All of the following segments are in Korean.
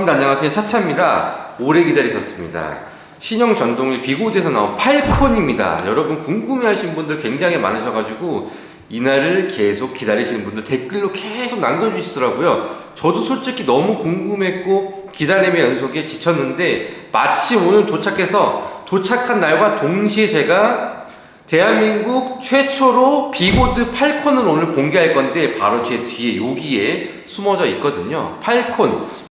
반갑습니다. 안녕하세요. 차차입니다. 오래 기다리셨습니다. 신형 전동의 비고드에서 나온 팔콘입니다. 여러분 궁금해하신 분들 굉장히 많으셔가지고 이날을 계속 기다리시는 분들 댓글로 계속 남겨주시더라고요. 저도 솔직히 너무 궁금했고 기다림의 연속에 지쳤는데 마치 오늘 도착해서 도착한 날과 동시에 제가 대한민국 최초로 비고드 팔콘을 오늘 공개할 건데 바로 제 뒤에 여기에 숨어져 있거든요. 팔콘.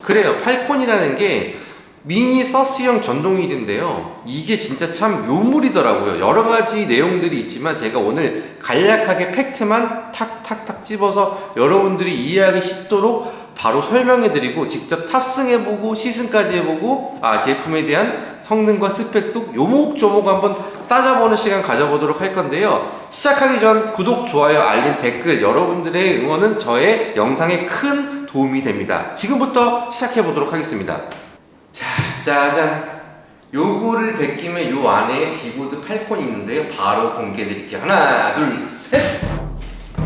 그래요. 팔콘이라는 게 미니 서스형 전동휠인데요. 이게 진짜 참 묘물이더라고요. 여러 가지 내용들이 있지만 제가 오늘 간략하게 팩트만 탁탁탁 집어서 여러분들이 이해하기 쉽도록 바로 설명해드리고 직접 탑승해보고 시승까지 해보고 제품에 대한 성능과 스펙도 요목조목 한번 따져보는 시간 가져보도록 할 건데요. 시작하기 전 구독, 좋아요, 알림, 댓글 여러분들의 응원은 저의 영상에 큰 도움이 됩니다. 지금부터 시작해보도록 하겠습니다. 자, 짜잔. 요거를 벗기면 요 안에 비고드 팔콘이 있는데요. 바로 공개해 드릴게요. 하나, 둘, 셋!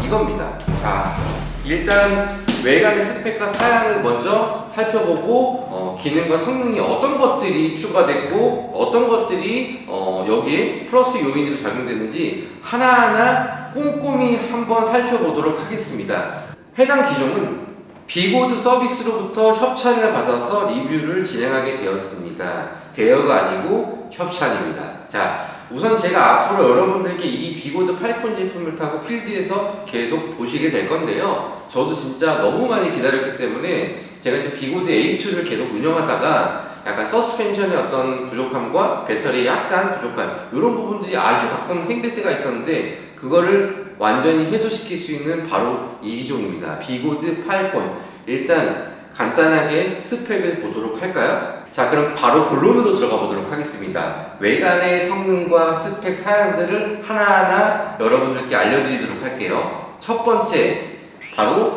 이겁니다. 자, 일단 외관의 스펙과 사양을 먼저 살펴보고 기능과 성능이 어떤 것들이 추가됐고 어떤 것들이 여기에 플러스 요인으로 작용되는지 하나하나 꼼꼼히 한번 살펴보도록 하겠습니다. 해당 기종은 비고드 서비스로부터 협찬을 받아서 리뷰를 진행하게 되었습니다. 대여가 아니고 협찬입니다. 자, 우선 제가 앞으로 여러분들께 이 비고드 팔콘 제품을 타고 필드에서 계속 보시게 될 건데요. 저도 진짜 너무 많이 기다렸기 때문에 제가 지금 비고드 A2를 계속 운영하다가 약간 서스펜션의 어떤 부족함과 배터리의 약간 부족한 이런 부분들이 아주 가끔 생길 때가 있었는데 그거를 완전히 해소시킬 수 있는 바로 이 기종입니다. 비고드 팔콘. 일단 간단하게 스펙을 보도록 할까요? 자, 그럼 바로 본론으로 들어가 보도록 하겠습니다. 외관의 성능과 스펙 사양들을 하나하나 여러분들께 알려드리도록 할게요. 첫 번째, 바로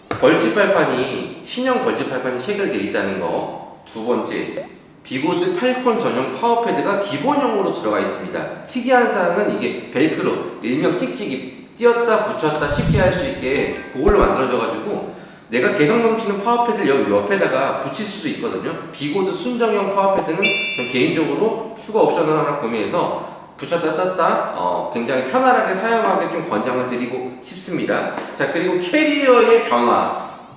벌집발판이 신형 벌집발판이 체결되어 있다는 거. 두 번째, 비고드 팔콘 전용 파워패드가 기본형으로 들어가 있습니다. 특이한 사항은 이게 벨크로, 일명 찍찍이 띄었다 붙였다 쉽게 할 수 있게 그걸로 만들어져가지고 내가 개성 넘치는 파워패드를 여기 옆에다가 붙일 수도 있거든요. 비고드 순정형 파워패드는 전 개인적으로 추가 옵션을 하나 구매해서 붙였다 떴다 굉장히 편안하게 사용하게 좀 권장을 드리고 싶습니다. 자, 그리고 캐리어의 변화.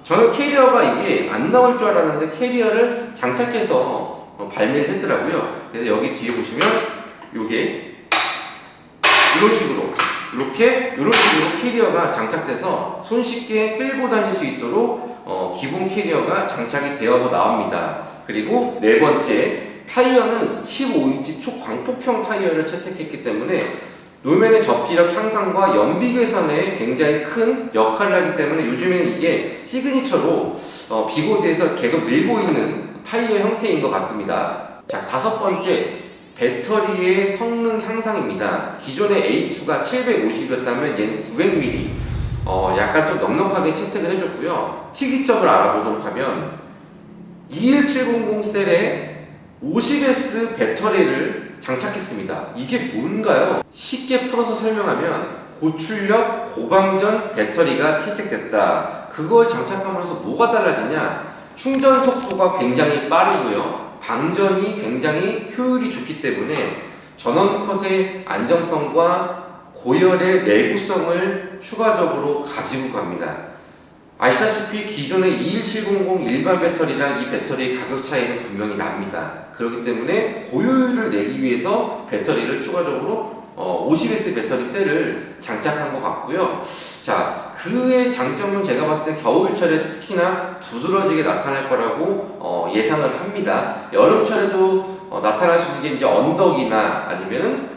저는 캐리어가 이게 안 나올 줄 알았는데 캐리어를 장착해서 발매를 했더라고요. 그래서 여기 뒤에 보시면 요게 이런 식으로 캐리어가 장착돼서 손쉽게 끌고 다닐 수 있도록 기본 캐리어가 장착이 되어서 나옵니다. 그리고 네 번째, 타이어는 15인치 초광폭형 타이어를 채택했기 때문에 노면의 접지력 향상과 연비 개선에 굉장히 큰 역할을 하기 때문에 요즘에는 이게 시그니처로 비고드에서 계속 밀고 있는 타이어 형태인 것 같습니다. 자, 다섯 번째, 배터리의 성능 향상입니다. 기존의 A2가 750이었다면 얘는 900mAh. 약간 좀 넉넉하게 채택을 해줬고요. 특이점을 알아보도록 하면 21700 셀에 50S 배터리를 장착했습니다. 이게 뭔가요? 쉽게 풀어서 설명하면 고출력 고방전 배터리가 채택됐다. 그걸 장착함으로써 뭐가 달라지냐? 충전 속도가 굉장히 빠르고요. 방전이 굉장히 효율이 좋기 때문에 전원 컷의 안정성과 고열의 내구성을 추가적으로 가지고 갑니다. 아시다시피 기존의 21700 일반 배터리랑 이 배터리의 가격 차이는 분명히 납니다. 그렇기 때문에 고효율을 내기 위해서 배터리를 추가적으로 50S 배터리 셀을 장착한 것 같고요. 자, 그의 장점은 제가 봤을 때 겨울철에 특히나 두드러지게 나타날 거라고 예상을 합니다. 여름철에도 나타날 수 있는 게 이제 언덕이나 아니면은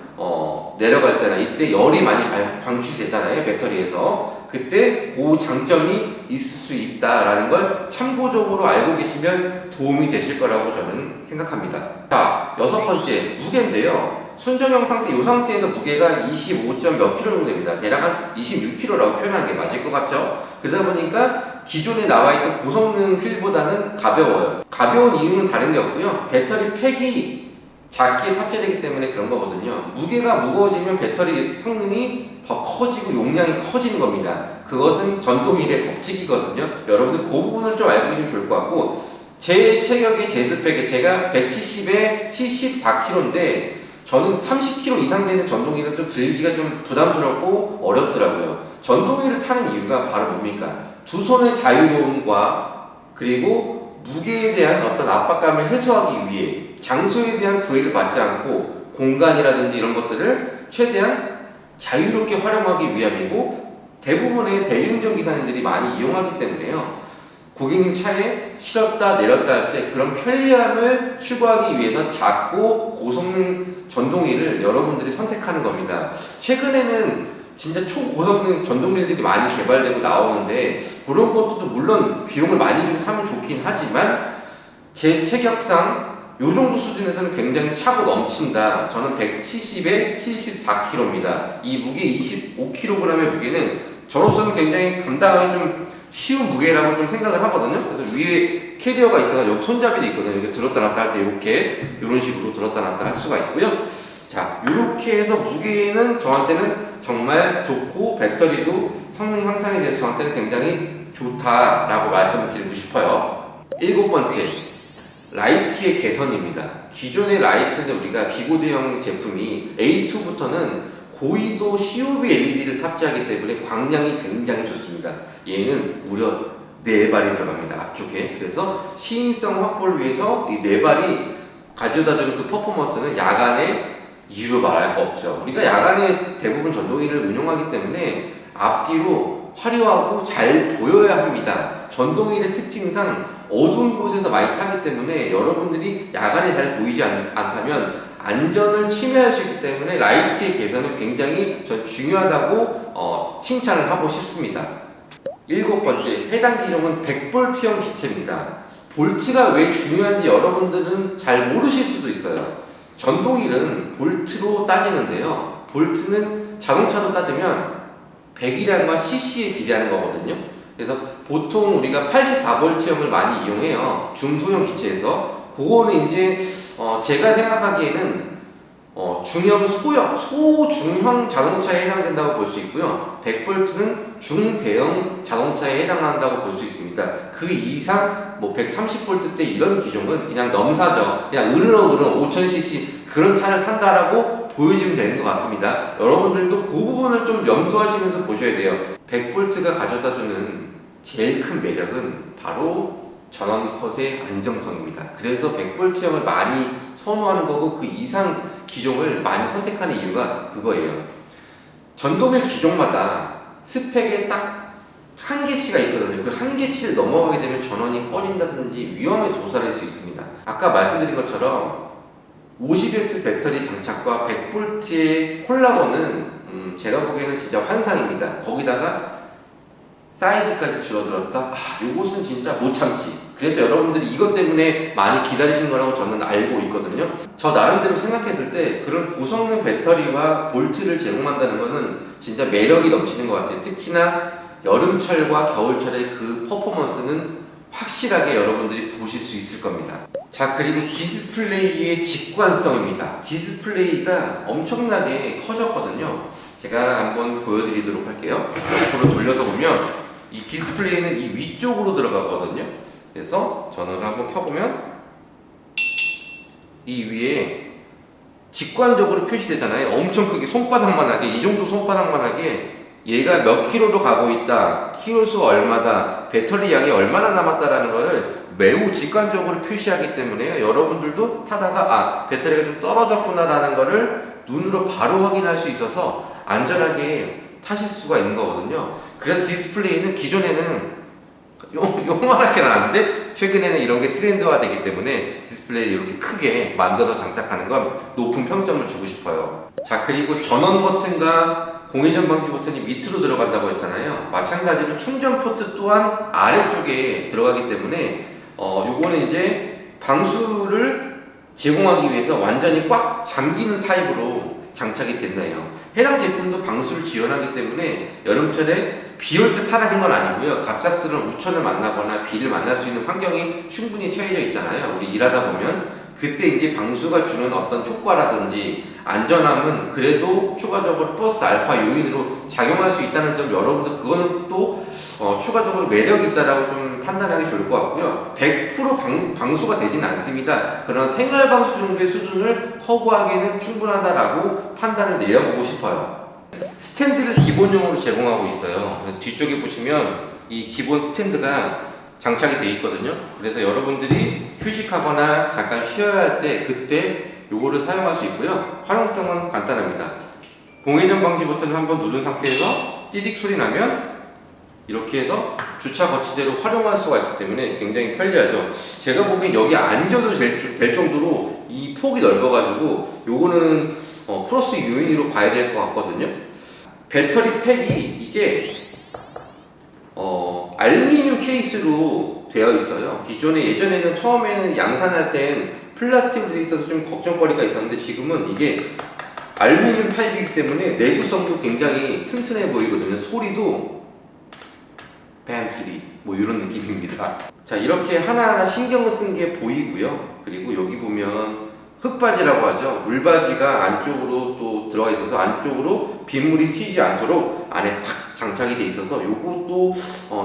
내려갈 때나 이때 열이 많이 방출되잖아요, 배터리에서. 그때 그 장점이 있을 수 있다라는 걸 참고적으로 알고 계시면 도움이 되실 거라고 저는 생각합니다. 자, 여섯 번째, 무게인데요. 순정형 상태, 이 상태에서 무게가 25. 몇 킬로 정도 됩니다. 대략 한 26kg라고 표현하는 게 맞을 것 같죠? 그러다 보니까 기존에 나와있던 고성능 휠보다는 가벼워요. 가벼운 이유는 다른 게 없고요. 배터리 팩이 작게 탑재되기 때문에 그런 거거든요. 무게가 무거워지면 배터리 성능이 더 커지고 용량이 커지는 겁니다. 그것은 전동휠의 법칙이거든요. 여러분들 그 부분을 좀 알고 계시면 좋을 것 같고, 제 체격의 제 스펙에 제가 170에 74kg인데 저는 30kg 이상 되는 전동휠은 좀 들기가 좀 부담스럽고 어렵더라고요. 전동휠을 타는 이유가 바로 뭡니까? 두 손의 자유로움과 그리고 무게에 대한 어떤 압박감을 해소하기 위해 장소에 대한 구애를 받지 않고 공간이라든지 이런 것들을 최대한 자유롭게 활용하기 위함이고, 대부분의 대리운전 기사님들이 많이 이용하기 때문에요. 고객님 차에 실었다 내렸다 할 때 그런 편리함을 추구하기 위해서 작고 고성능 전동휠을 여러분들이 선택하는 겁니다. 최근에는 진짜 초고성능 전동휠들이 많이 개발되고 나오는데 그런 것도 물론 비용을 많이 주고 사면 좋긴 하지만 제 체격상 요 정도 수준에서는 굉장히 차고 넘친다. 저는 170에 74kg입니다. 이 무게 25kg의 무게는 저로서는 굉장히 감당하기 좀 쉬운 무게라고 좀 생각을 하거든요. 그래서 위에 캐리어가 있어서 여기 손잡이도 있거든요. 이렇게 들었다 놨다 할 때 이렇게 이런 식으로 들었다 놨다 할 수가 있고요. 자, 이렇게 해서 무게는 저한테는 정말 좋고 배터리도 성능 향상에 대해서 저한테는 굉장히 좋다라고 말씀을 드리고 싶어요. 7번째, 라이트의 개선입니다. 기존의 라이트는 우리가 비고드형 제품이 A2부터는 고위도 COB LED를 탑재하기 때문에 광량이 굉장히 좋습니다. 얘는 무려 4발이 들어갑니다. 앞쪽에. 그래서 시인성 확보를 위해서 이 4발이 가져다주는 그 퍼포먼스는 야간에 이루 말할 거 없죠. 우리가 야간에 대부분 전동휠을 운용하기 때문에 앞뒤로 화려하고 잘 보여야 합니다. 전동휠의 특징상 어두운 곳에서 많이 타기 때문에 여러분들이 야간에 잘 보이지 않다면 안전을 침해할 수 있기 때문에 라이트의 개선은 굉장히 전 중요하다고 칭찬을 하고 싶습니다. 7번째, 해당 기종은 100볼트형 기체입니다. 볼트가 왜 중요한지 여러분들은 잘 모르실 수도 있어요. 전동휠은 볼트로 따지는데요. 볼트는 자동차로 따지면 배기량과 cc에 비례하는 거거든요. 그래서 보통 우리가 84볼트형을 많이 이용해요. 중소형 기체에서. 그거는 이제 제가 생각하기에는 중형, 소중형 자동차에 해당된다고 볼 수 있고요. 100볼트는 중대형 자동차에 해당한다고 볼 수 있습니다. 그 이상 130볼트대 이런 기종은 그냥 넘사죠. 그냥 으르렁으르렁 5000cc 그런 차를 탄다라고 보여지면 되는 것 같습니다. 여러분들도 그 부분을 좀 염두하시면서 보셔야 돼요. 100볼트가 가져다주는 제일 큰 매력은 바로 전원 컷의 안정성입니다. 그래서 100볼트형을 많이 선호하는 거고 그 이상 기종을 많이 선택하는 이유가 그거예요. 전동휠 기종마다 스펙에 딱 한계치가 있거든요. 그 한계치를 넘어가게 되면 전원이 꺼진다든지 위험에 도달할 수 있습니다. 아까 말씀드린 것처럼 50S 배터리 장착과 100V의 콜라보는 제가 보기에는 진짜 환상입니다. 거기다가 사이즈까지 줄어들었다? 요것은 진짜 못 참지. 그래서 여러분들이 이것 때문에 많이 기다리시는 거라고 저는 알고 있거든요. 저 나름대로 생각했을 때 그런 고성능 배터리와 볼트를 제공한다는 거는 진짜 매력이 넘치는 것 같아요. 특히나 여름철과 겨울철의 그 퍼포먼스는 확실하게 여러분들이 보실 수 있을 겁니다. 자, 그리고 디스플레이의 직관성입니다. 디스플레이가 엄청나게 커졌거든요. 제가 한번 보여드리도록 할게요. 옆으로 돌려서 보면 이 디스플레이는 이 위쪽으로 들어가거든요. 그래서 전원을 한번 켜보면 이 위에 직관적으로 표시되잖아요. 엄청 크게 손바닥만하게, 이 정도 손바닥만하게 얘가 몇 킬로로 가고 있다, 키로수 얼마다, 배터리 양이 얼마나 남았다라는 거를 매우 직관적으로 표시하기 때문에 여러분들도 타다가 배터리가 좀 떨어졌구나 라는 거를 눈으로 바로 확인할 수 있어서 안전하게 타실 수가 있는 거거든요. 그래서 디스플레이는 기존에는 요만하게 나왔는데 최근에는 이런 게 트렌드화 되기 때문에 디스플레이를 이렇게 크게 만들어서 장착하는 건 높은 평점을 주고 싶어요. 자, 그리고 전원 버튼과 공회전 방지 버튼이 밑으로 들어간다고 했잖아요. 마찬가지로 충전 포트 또한 아래쪽에 들어가기 때문에 요거는 이제 방수를 제공하기 위해서 완전히 꽉 잠기는 타입으로 장착이 됐나요. 해당 제품도 방수를 지원하기 때문에 여름철에 비 올 때 타라는 건 아니고요. 갑작스러운 우천을 만나거나 비를 만날 수 있는 환경이 충분히 처해져 있잖아요. 우리 일하다 보면 그때 이제 방수가 주는 어떤 효과라든지 안전함은 그래도 추가적으로 플러스 알파 요인으로 작용할 수 있다는 점, 여러분들 그거는 또 추가적으로 매력이 있다라고 좀 판단하기 좋을 것 같고요. 100% 방수가 되진 않습니다. 그런 생활 방수 정도의 수준을 커버하기에는 충분하다라고 판단을 내려보고 싶어요. 스탠드를 기본용으로 제공하고 있어요. 뒤쪽에 보시면 이 기본 스탠드가 장착이 되어 있거든요. 그래서 여러분들이 휴식하거나 잠깐 쉬어야 할 때 그때 요거를 사용할 수 있고요. 활용성은 간단합니다. 공회전 방지 버튼을 한번 누른 상태에서 띠딕 소리 나면 이렇게 해서 주차 거치대로 활용할 수가 있기 때문에 굉장히 편리하죠. 제가 보기엔 여기 앉아도 될 정도로 이 폭이 넓어가지고 요거는 플러스 요인으로 봐야 될 것 같거든요. 배터리 팩이 이게 알루미늄 케이스로 되어 있어요. 기존에 예전에는 처음에는 양산할 땐 플라스틱으로 되어 있어서 좀 걱정거리가 있었는데 지금은 이게 알루미늄 타입이기 때문에 내구성도 굉장히 튼튼해 보이거든요. 소리도 뱀소리 뭐 이런 느낌입니다. 자, 이렇게 하나하나 신경을 쓴 게 보이고요. 그리고 여기 보면 흙바지라고 하죠. 물바지가 안쪽으로 또 들어가 있어서 안쪽으로 빗물이 튀지 않도록 안에 탁 장착이 돼 있어서 요것도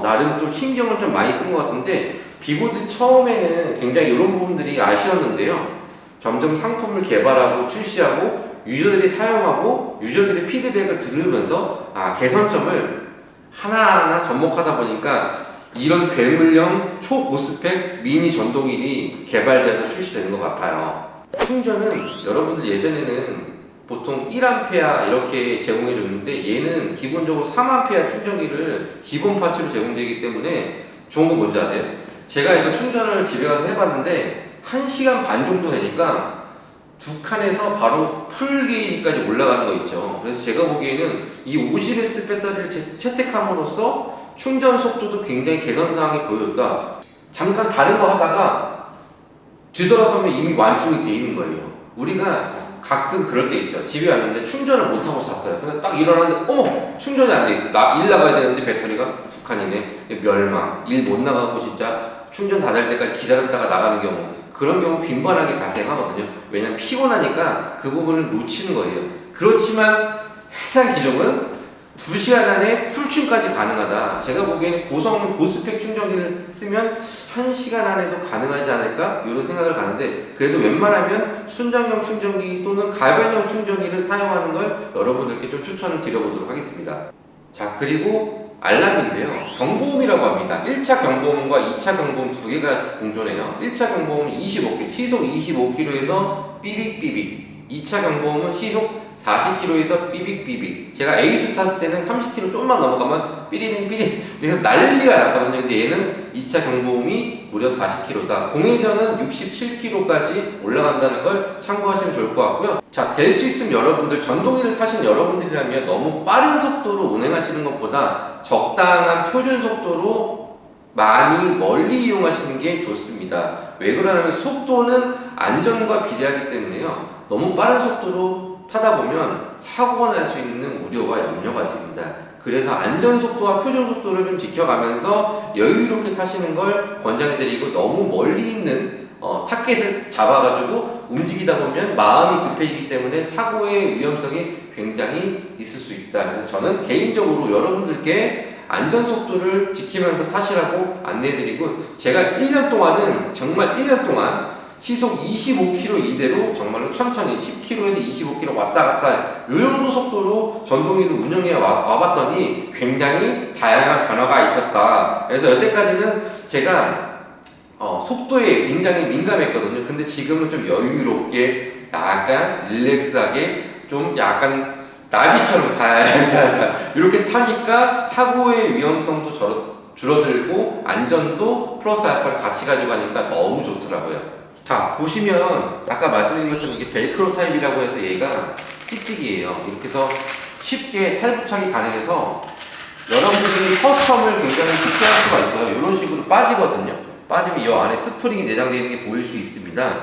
나름 좀 신경을 좀 많이 쓴 것 같은데, 비보드 처음에는 굉장히 이런 부분들이 아쉬웠는데요. 점점 상품을 개발하고 출시하고 유저들이 사용하고 유저들의 피드백을 들으면서 개선점을 하나하나 접목하다 보니까 이런 괴물형 초고스펙 미니 전동휠이 개발돼서 출시되는 것 같아요. 충전은 여러분들 예전에는 보통 1A 이렇게 제공해 줬는데 얘는 기본적으로 3A 충전기를 기본 파츠로 제공되기 때문에 좋은 거 뭔지 아세요? 제가 이거 충전을 집에 가서 해봤는데 1시간 반 정도 되니까 두 칸에서 바로 풀 게이지까지 올라가는 거 있죠. 그래서 제가 보기에는 이 50S 배터리를 채택함으로써 충전 속도도 굉장히 개선사항이 보였다. 잠깐 다른 거 하다가 뒤돌아서면 이미 완충이 돼 있는 거예요. 우리가 가끔 그럴 때 있죠. 집에 왔는데 충전을 못하고 잤어요. 근데 딱 일어났는데 어머! 충전이 안 돼 있어. 일 나가야 되는데 배터리가 두 칸이네. 멸망. 일 못 나가고 진짜 충전 다 될 때까지 기다렸다가 나가는 경우, 그런 경우 빈번하게 발생하거든요. 왜냐면 피곤하니까 그 부분을 놓치는 거예요. 그렇지만 해상 기종은 2시간 안에 풀충까지 가능하다. 제가 보기에는 고성능 고스펙 충전기를 쓰면 1시간 안에도 가능하지 않을까? 이런 생각을 가는데, 그래도 웬만하면 순정형 충전기 또는 가변형 충전기를 사용하는 걸 여러분들께 좀 추천을 드려보도록 하겠습니다. 자, 그리고 알람인데요. 경보음이라고 합니다. 1차 경보음과 2차 경보음 두 개가 공존해요. 1차 경보음은 25km, 시속 25km에서 삐빅삐빅. 2차 경보음은 시속 40km에서 삐빅삐빅. 제가 A2 탔을 때는 30km 조금만 넘어가면 삐리링 그래서 난리가 났거든요. 근데 얘는 2차 경보음이 무려 40km다. 공회전은 67km까지 올라간다는 걸 참고하시면 좋을 것 같고요. 자, 될 수 있으면 여러분들, 전동기를 타신 여러분들이라면 너무 빠른 속도로 운행하시는 것보다 적당한 표준 속도로 많이 멀리 이용하시는 게 좋습니다. 왜 그러냐면 속도는 안전과 비례하기 때문에요. 너무 빠른 속도로 타다 보면 사고가 날 수 있는 우려와 염려가 있습니다. 그래서 안전속도와 표준속도를 좀 지켜가면서 여유롭게 타시는 걸 권장해드리고, 너무 멀리 있는 타겟을 잡아가지고 움직이다 보면 마음이 급해지기 때문에 사고의 위험성이 굉장히 있을 수 있다. 그래서 저는 개인적으로 여러분들께 안전속도를 지키면서 타시라고 안내해드리고, 제가 1년 동안은 정말 1년 동안 시속 25km 이대로 정말로 천천히 10km에서 25km 왔다 갔다 이 정도 속도로 전동기를 운영해 와봤더니 굉장히 다양한 변화가 있었다. 그래서 여태까지는 제가 속도에 굉장히 민감했거든요. 근데 지금은 좀 여유롭게 약간 릴렉스하게 좀 약간 나비처럼 살살살 이렇게 타니까 사고의 위험성도 줄어들고 안전도 플러스 알파를 같이 가져가니까 너무 좋더라고요. 자, 보시면 아까 말씀드린 것처럼 이게 벨크로 타입이라고 해서 얘가 찍찍이에요. 이렇게 해서 쉽게 탈부착이 가능해서 여러분들이 커스텀을 굉장히 쉽게 할 수가 있어요. 이런 식으로 빠지거든요. 빠지면 이 안에 스프링이 내장되어 있는 게 보일 수 있습니다.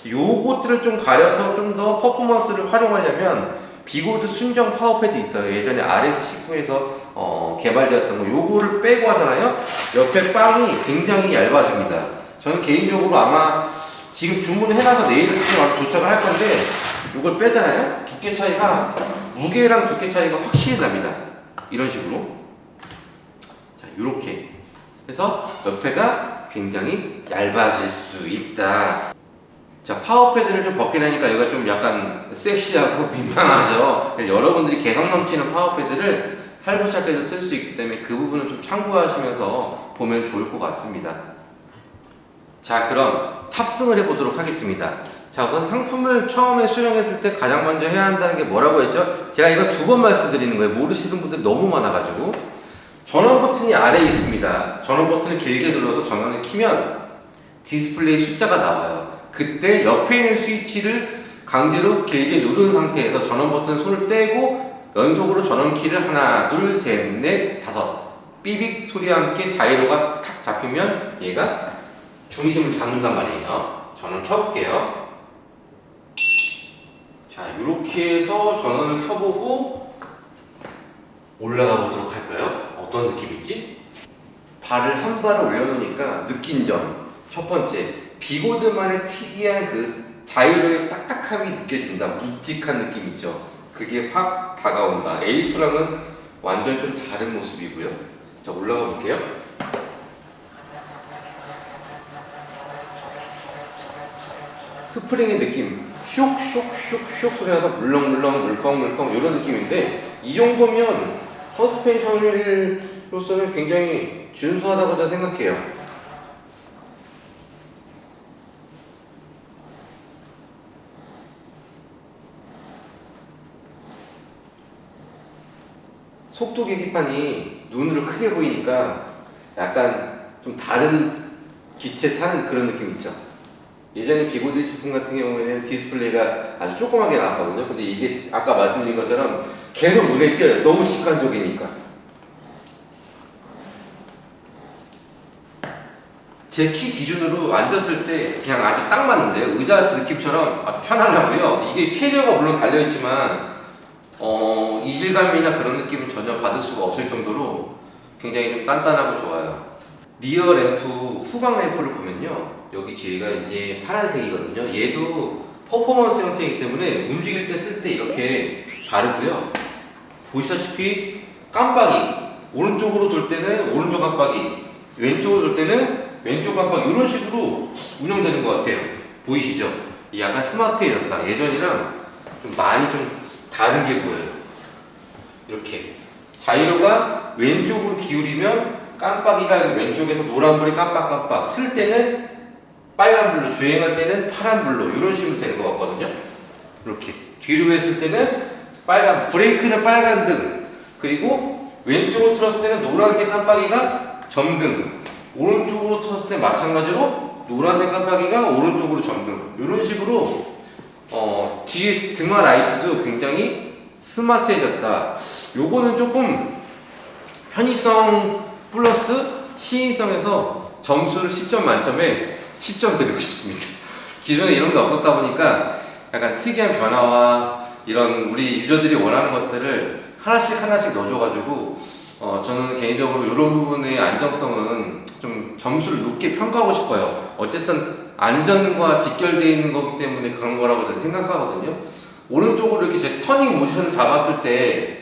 요것들을 좀 가려서 좀 더 퍼포먼스를 활용하려면 비고드 순정 파워패드 있어요. 예전에 RS19에서 개발되었던 거 요거를 빼고 하잖아요. 옆에 빵이 굉장히 얇아집니다. 저는 개인적으로 아마 지금 주문을 해놔서 내일쯤 도착을 할 건데 요걸 빼잖아요. 두께 차이가 무게랑 두께 차이가 확실히 납니다. 이런 식으로 자 요렇게 해서 옆에가 굉장히 얇아질 수 있다. 자 파워패드를 좀 벗게 되니까 여기가 좀 약간 섹시하고 민망하죠. 여러분들이 개성 넘치는 파워패드를 살부착해서 쓸 수 있기 때문에 그 부분을 좀 참고하시면서 보면 좋을 것 같습니다. 자 그럼 탑승을 해보도록 하겠습니다. 자 우선 상품을 처음에 수령했을 때 가장 먼저 해야 한다는 게 뭐라고 했죠? 제가 이거 2번 말씀드리는 거예요. 모르시는 분들이 너무 많아가지고. 전원 버튼이 아래에 있습니다. 전원 버튼을 길게 눌러서 전원을 키면 디스플레이 숫자가 나와요. 그때 옆에 있는 스위치를 강제로 길게 누른 상태에서 전원 버튼 손을 떼고 연속으로 전원키를 하나, 둘, 셋, 넷, 다섯 삐빅 소리와 함께 자이로가 탁 잡히면 얘가 중심을 잡는단 말이에요. 전원 켜볼게요. 자, 이렇게 해서 전원을 켜보고 올라가 보도록 할까요? 어떤 느낌이지? 발을 한 발을 올려놓으니까 느낀 점. 첫 번째, 비고드만의 특이한 그 자이로의 딱딱함이 느껴진다. 묵직한 느낌 있죠? 그게 확 다가온다. A2랑은 완전 좀 다른 모습이고요. 자, 올라가 볼게요. 스프링의 느낌, 슉슉슉슉 소리가 물렁물렁 물컹물컹 이런 느낌인데 이 정도면 서스펜션으로서는 굉장히 준수하다고 저는 생각해요. 속도 계기판이 눈으로 크게 보이니까 약간 좀 다른 기체 타는 그런 느낌 있죠. 예전에 비고드 제품 같은 경우에는 디스플레이가 아주 조그맣게 나왔거든요. 근데 이게 아까 말씀드린 것처럼 계속 눈에 띄어요. 너무 직관적이니까. 제 키 기준으로 앉았을 때 그냥 아주 딱 맞는데요. 의자 느낌처럼 아주 편안하고요. 이게 캐리어가 물론 달려있지만 이질감이나 그런 느낌은 전혀 받을 수가 없을 정도로 굉장히 좀 단단하고 좋아요. 리어 램프, 후방 램프를 보면요. 여기 뒤에가 이제 파란색이거든요. 얘도 퍼포먼스 형태이기 때문에 움직일 때 쓸 때 이렇게 다르고요. 보시다시피 깜빡이, 오른쪽으로 돌 때는 오른쪽 깜빡이, 왼쪽으로 돌 때는 왼쪽 깜빡이 이런 식으로 운영되는 것 같아요. 보이시죠? 약간 스마트해졌다. 예전이랑 좀 많이 좀 다른 게 보여요. 이렇게 자이로가 왼쪽으로 기울이면 깜빡이가 왼쪽에서 노란불이 깜빡깜빡 쓸 때는 빨간불로, 주행할 때는 파란불로 이런 식으로 되는 것 같거든요. 이렇게 뒤로 했을 때는 빨간, 브레이크는 빨간 등, 그리고 왼쪽으로 틀었을 때는 노란색 깜빡이가 점등, 오른쪽으로 틀었을 때 마찬가지로 노란색 깜빡이가 오른쪽으로 점등 이런 식으로 뒤에 등화 라이트도 굉장히 스마트해졌다. 요거는 조금 편의성 플러스 시인성에서 점수를 10점 만점에 10점 드리고 싶습니다. 기존에 이런 게 없었다 보니까 약간 특이한 변화와 이런 우리 유저들이 원하는 것들을 하나씩 넣어줘가지고 저는 개인적으로 이런 부분의 안정성은 좀 점수를 높게 평가하고 싶어요. 어쨌든 안전과 직결되어 있는 거기 때문에 그런 거라고 저는 생각하거든요. 오른쪽으로 이렇게 제 터닝 모션을 잡았을 때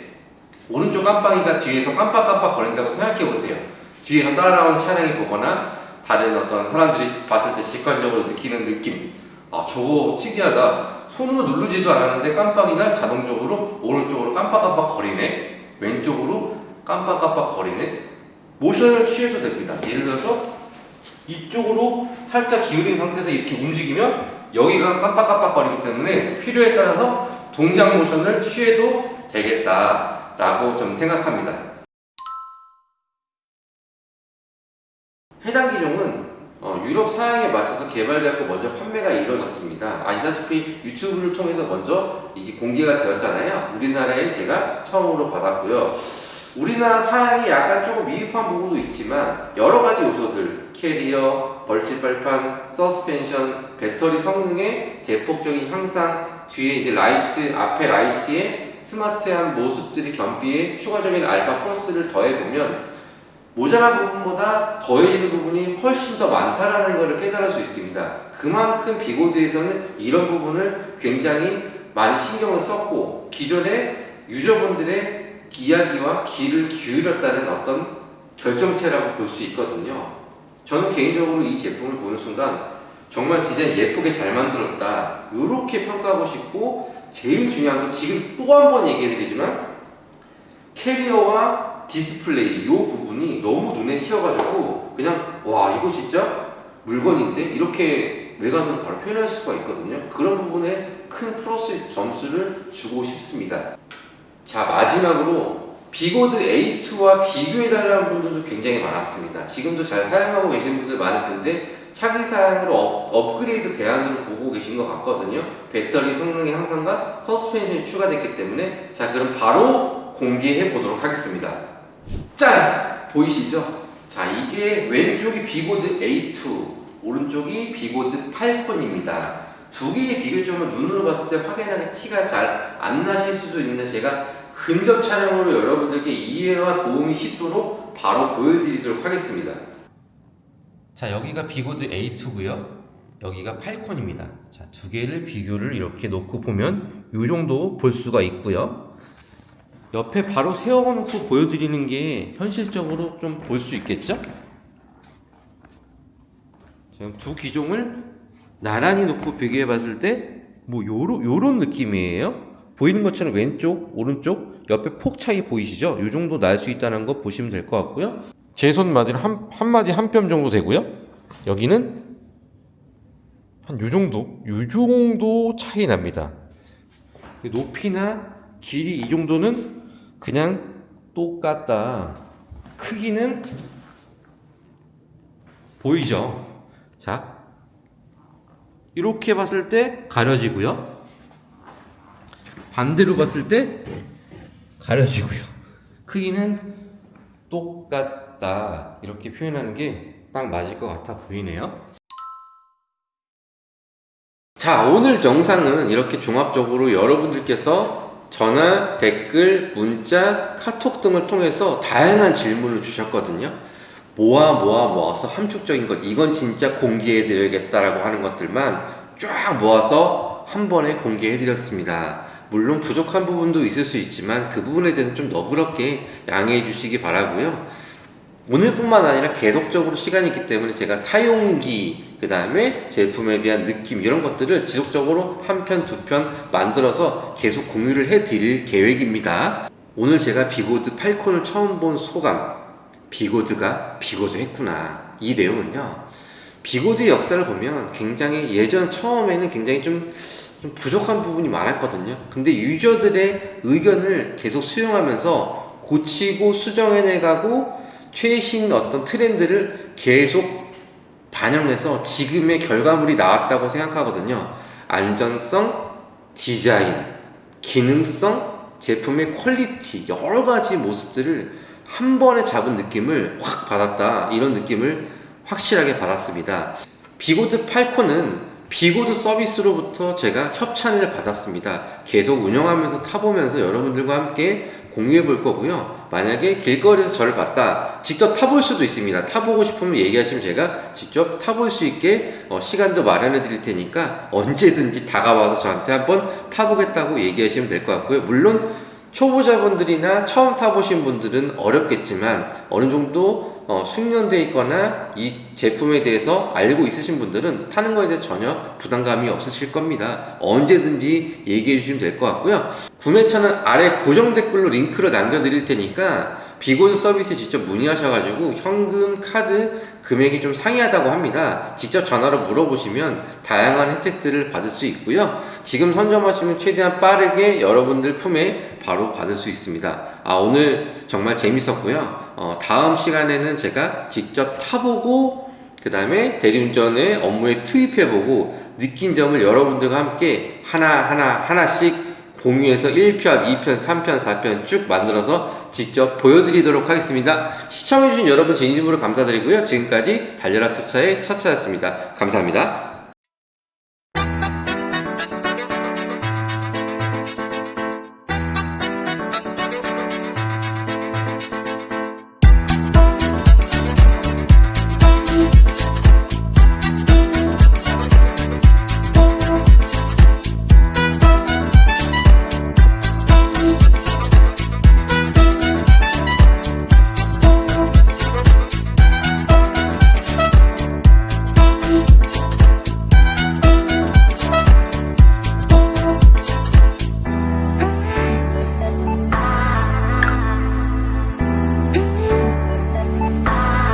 오른쪽 깜빡이가 뒤에서 깜빡깜빡 거린다고 생각해 보세요. 뒤에서 따라온 차량이 보거나 다른 어떤 사람들이 봤을 때 직관적으로 느끼는 느낌. 저거 특이하다. 손으로 누르지도 않았는데 깜빡이가 자동적으로 오른쪽으로 깜빡깜빡 거리네. 왼쪽으로 깜빡깜빡 거리네. 모션을 취해도 됩니다. 예를 들어서 이쪽으로 살짝 기울인 상태에서 이렇게 움직이면 여기가 깜빡깜빡 거리기 때문에 필요에 따라서 동작 모션을 취해도 되겠다 라고 좀 생각합니다. 해당 기종은 유럽 사양에 맞춰서 개발되었고 먼저 판매가 이루어졌습니다. 아시다시피 유튜브를 통해서 먼저 이게 공개가 되었잖아요. 우리나라에 제가 처음으로 받았고요. 우리나라 사양이 약간 조금 미흡한 부분도 있지만 여러 가지 요소들, 캐리어, 벌집 발판, 서스펜션, 배터리 성능의 대폭적인 향상, 뒤에 이제 라이트, 앞에 라이트에 스마트한 모습들이 겸비해 추가적인 알파 플러스를 더해보면 모자란 부분보다 더해지는 부분이 훨씬 더 많다라는 것을 깨달을 수 있습니다. 그만큼 비고드에서는 이런 부분을 굉장히 많이 신경을 썼고 기존의 유저분들의 이야기와 귀를 기울였다는 어떤 결정체라고 볼 수 있거든요. 저는 개인적으로 이 제품을 보는 순간 정말 디자인 예쁘게 잘 만들었다 이렇게 평가하고 싶고, 제일 중요한 건 지금 또 한 번 얘기해 드리지만 캐리어와 디스플레이 이 부분이 너무 눈에 띄어가지고 그냥 와 이거 진짜 물건인데 이렇게 외관으로 바로 표현할 수가 있거든요. 그런 부분에 큰 플러스 점수를 주고 싶습니다. 자, 마지막으로 비고드 A2와 비교해달라는 분들도 굉장히 많았습니다. 지금도 잘 사용하고 계신 분들 많을 텐데 차기 사양으로 업그레이드 대안으로 보고 계신 것 같거든요. 배터리 성능의 향상과 서스펜션이 추가됐기 때문에. 자, 그럼 바로 공개해 보도록 하겠습니다. 짠! 보이시죠? 자, 이게 왼쪽이 비고드 A2, 오른쪽이 비고드 팔콘입니다. 두 개의 비교점을 눈으로 봤을 때 확연하게 티가 잘 안 나실 수도 있는데 제가 근접 촬영으로 여러분들께 이해와 도움이 쉽도록 바로 보여드리도록 하겠습니다. 자, 여기가 비고드 A2고요. 여기가 팔콘입니다. 자, 두 개를 비교를 이렇게 놓고 보면 이 정도 볼 수가 있고요. 옆에 바로 세워놓고 보여드리는 게 현실적으로 좀 볼 수 있겠죠? 자, 두 기종을 나란히 놓고 비교해 봤을 때 뭐 요런 느낌이에요. 보이는 것처럼 왼쪽, 오른쪽, 옆에 폭 차이 보이시죠? 이 정도 날 수 있다는 거 보시면 될 것 같고요. 제 손 마디는 한 마디 한 뼘 정도 되고요. 여기는 한 요 정도 차이 납니다. 높이나 길이 이 정도는 그냥 똑같다. 크기는 보이죠? 자, 이렇게 봤을 때 가려지고요. 반대로 봤을 때 가려지고요. 크기는 똑같다. 이렇게 표현하는 게 딱 맞을 것 같아 보이네요. 자, 오늘 영상은 이렇게 종합적으로 여러분들께서 전화, 댓글, 문자, 카톡 등을 통해서 다양한 질문을 주셨거든요. 모아서 함축적인 것, 이건 진짜 공개해 드려야겠다라고 하는 것들만 쫙 모아서 한 번에 공개해 드렸습니다. 물론 부족한 부분도 있을 수 있지만 그 부분에 대해서 좀 너그럽게 양해해 주시기 바라고요. 오늘뿐만 아니라 계속적으로 시간이 있기 때문에 제가 사용기, 그 다음에 제품에 대한 느낌 이런 것들을 지속적으로 한 편, 두 편 만들어서 계속 공유를 해 드릴 계획입니다. 오늘 제가 비고드 팔콘을 처음 본 소감, 비고드가 비고드 했구나. 이 내용은요, 비고드의 역사를 보면 굉장히 예전 처음에는 굉장히 좀 부족한 부분이 많았거든요. 근데 유저들의 의견을 계속 수용하면서 고치고 수정해내가고 최신 어떤 트렌드를 계속 반영해서 지금의 결과물이 나왔다고 생각하거든요. 안전성, 디자인, 기능성, 제품의 퀄리티 여러 가지 모습들을 한 번에 잡은 느낌을 확 받았다. 이런 느낌을 확실하게 받았습니다. 비고드 팔콘은 비고드 서비스로부터 제가 협찬을 받았습니다. 계속 운영하면서 타보면서 여러분들과 함께 공유해 볼 거고요. 만약에 길거리에서 저를 봤다, 직접 타볼 수도 있습니다. 타보고 싶으면 얘기하시면 제가 직접 타볼 수 있게 시간도 마련해 드릴 테니까 언제든지 다가와서 저한테 한번 타보겠다고 얘기하시면 될 것 같고요. 물론 초보자분들이나 처음 타보신 분들은 어렵겠지만 어느 정도 숙련되어 있거나 이 제품에 대해서 알고 있으신 분들은 타는 거에 대해 전혀 부담감이 없으실 겁니다. 언제든지 얘기해 주시면 될 것 같고요. 구매처는 아래 고정 댓글로 링크를 남겨드릴 테니까 비고드 서비스에 직접 문의하셔가지고 현금, 카드 금액이 좀 상이하다고 합니다. 직접 전화로 물어보시면 다양한 혜택들을 받을 수 있고요. 지금 선점하시면 최대한 빠르게 여러분들 품에 바로 받을 수 있습니다. 오늘 정말 재밌었고요. 다음 시간에는 제가 직접 타보고 그 다음에 대리운전의 업무에 투입해보고 느낀 점을 여러분들과 함께 하나씩 공유해서 1편, 2편, 3편, 4편 쭉 만들어서 직접 보여드리도록 하겠습니다. 시청해주신 여러분 진심으로 감사드리고요. 지금까지 달려라 차차의 차차였습니다. 감사합니다.